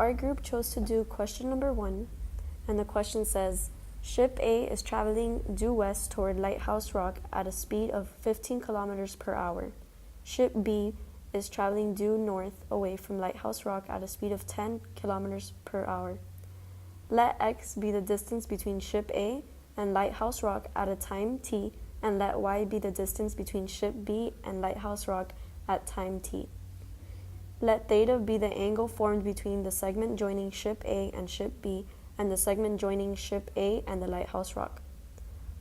our group chose to do question number 1, and the question says, Ship A is traveling due west toward Lighthouse Rock at a speed of 15 kilometers per hour. Ship B is traveling due north away from Lighthouse Rock at a speed of 10 kilometers per hour. Let x be the distance between Ship A and Lighthouse Rock at a time t, and let y be the distance between Ship B and Lighthouse Rock at time t. Let theta be the angle formed between the segment joining Ship A and Ship B and the segment joining Ship A and the Lighthouse Rock.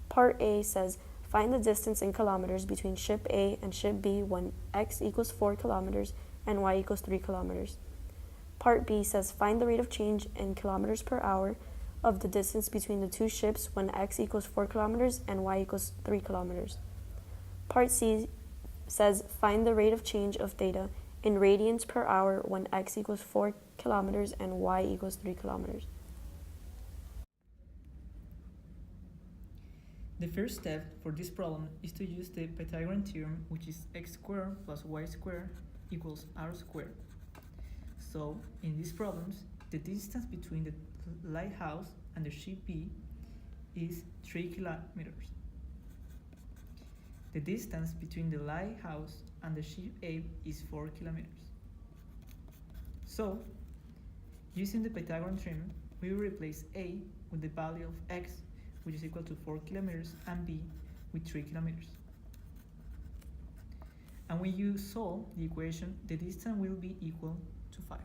Part A says, find the distance in kilometers between Ship A and Ship B when x equals 4 kilometers and y equals 3 kilometers. Part B says, find the rate of change in kilometers per hour of the distance between the two ships when x equals 4 kilometers and y equals 3 kilometers. Part C says, find the rate of change of theta in radians per hour when x equals 4 kilometers and y equals 3 kilometers. The first step for this problem is to use the Pythagorean theorem, which is x squared plus y squared equals r squared. So, in these problems, the distance between the lighthouse and the ship B is 3 kilometers. The distance between the lighthouse and the ship A is 4 kilometers. So, using the Pythagorean theorem, we will replace A with the value of x, which is equal to 4 kilometers, and B with 3 kilometers. And when you solve the equation, the distance will be equal to 5.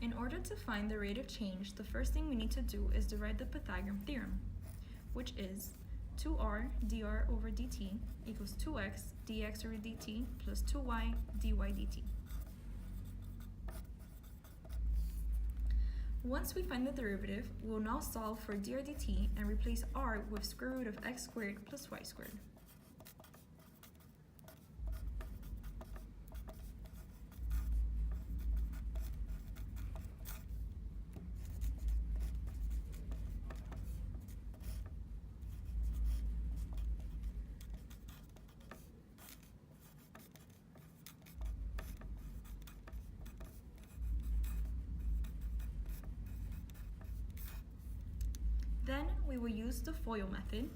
In order to find the rate of change, the first thing we need to do is derive the Pythagorean theorem, which is 2r dr over dt equals 2x dx over dt plus 2y dy dt. Once we find the derivative, we will now solve for dr dt and replace r with square root of x squared plus y squared. Then we will use the FOIL method.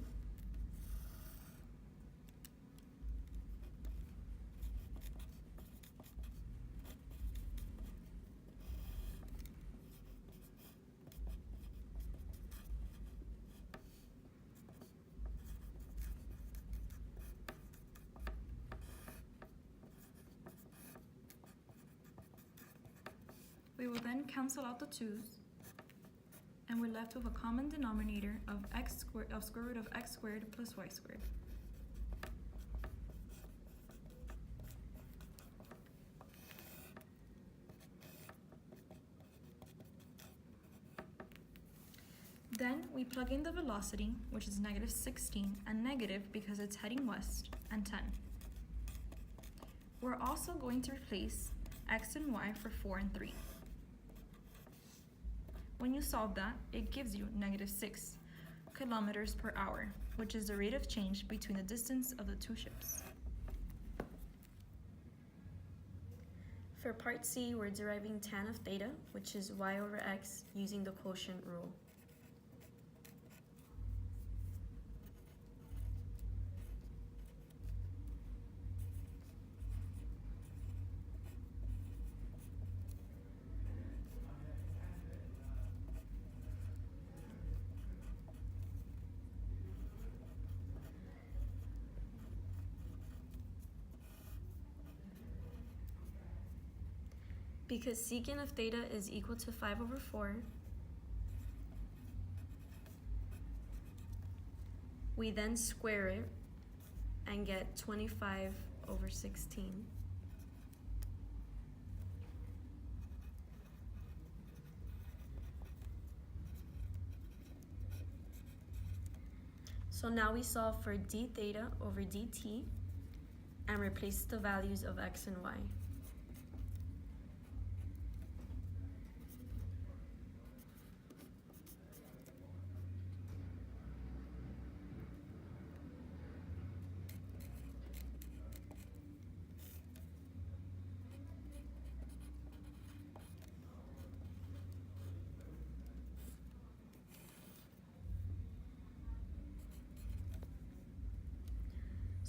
We will then cancel out the 2's, and we're left with a common denominator of square root of x squared plus y squared. Then we plug in the velocity, which is negative 16, and negative because it's heading west, and 10. We're also going to replace x and y for 4 and 3. When you solve that, it gives you negative 6 kilometers per hour, which is the rate of change between the distance of the two ships. For part C, we're deriving tan of theta, which is y over x, using the quotient rule. Because secant of theta is equal to 5 over 4, we then square it and get 25 over 16. So now we solve for d theta over dt and replace the values of x and y.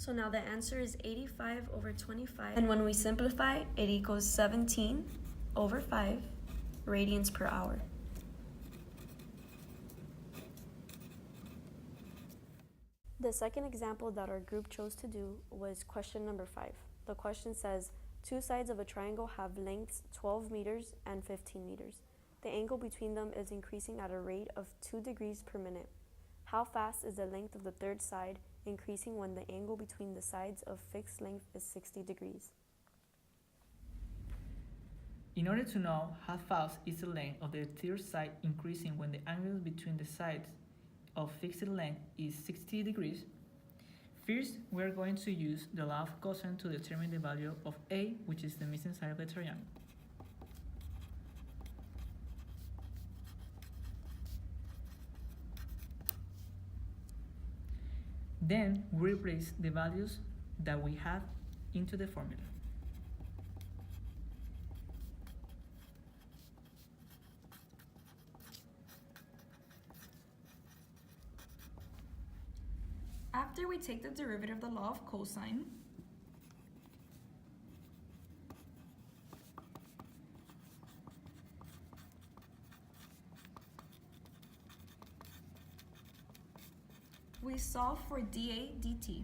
So now the answer is 85 over 25. And when we simplify, it equals 17 over 5 radians per hour. The second example that our group chose to do was question number 5. The question says, two sides of a triangle have lengths 12 meters and 15 meters. The angle between them is increasing at a rate of 2 degrees per minute. How fast is the length of the third side increasing when the angle between the sides of fixed length is 60 degrees? In order to know how fast is the length of the third side increasing when the angle between the sides of fixed length is 60 degrees, first we are going to use the law of cosine to determine the value of A, which is the missing side of the triangle. Then we replace the values that we have into the formula. After we take the derivative of the law of cosine, we solve for dA dt.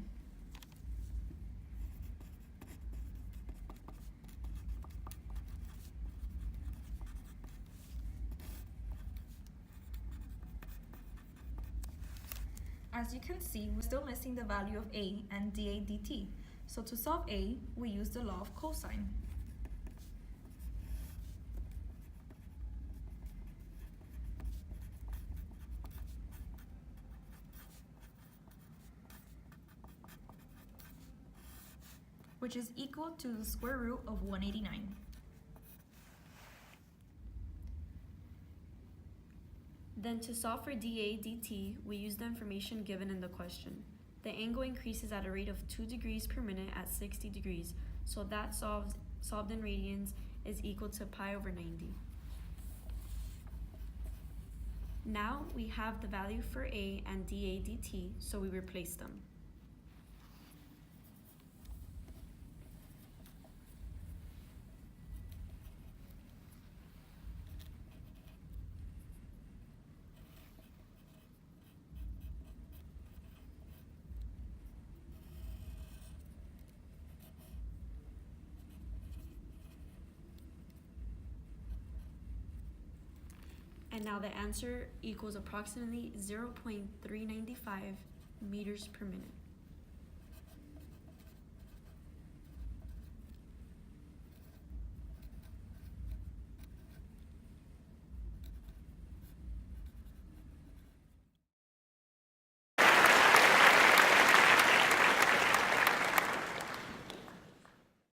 As you can see, we're still missing the value of A and dA dt. So to solve A, we use the law of cosine. Which is equal to the square root of 189. Then to solve for dA dt, we use the information given in the question. The angle increases at a rate of 2 degrees per minute at 60 degrees, so that solved in radians is equal to pi over 90. Now we have the value for A and dA dt, so we replace them. And now the answer equals approximately 0.395 meters per minute.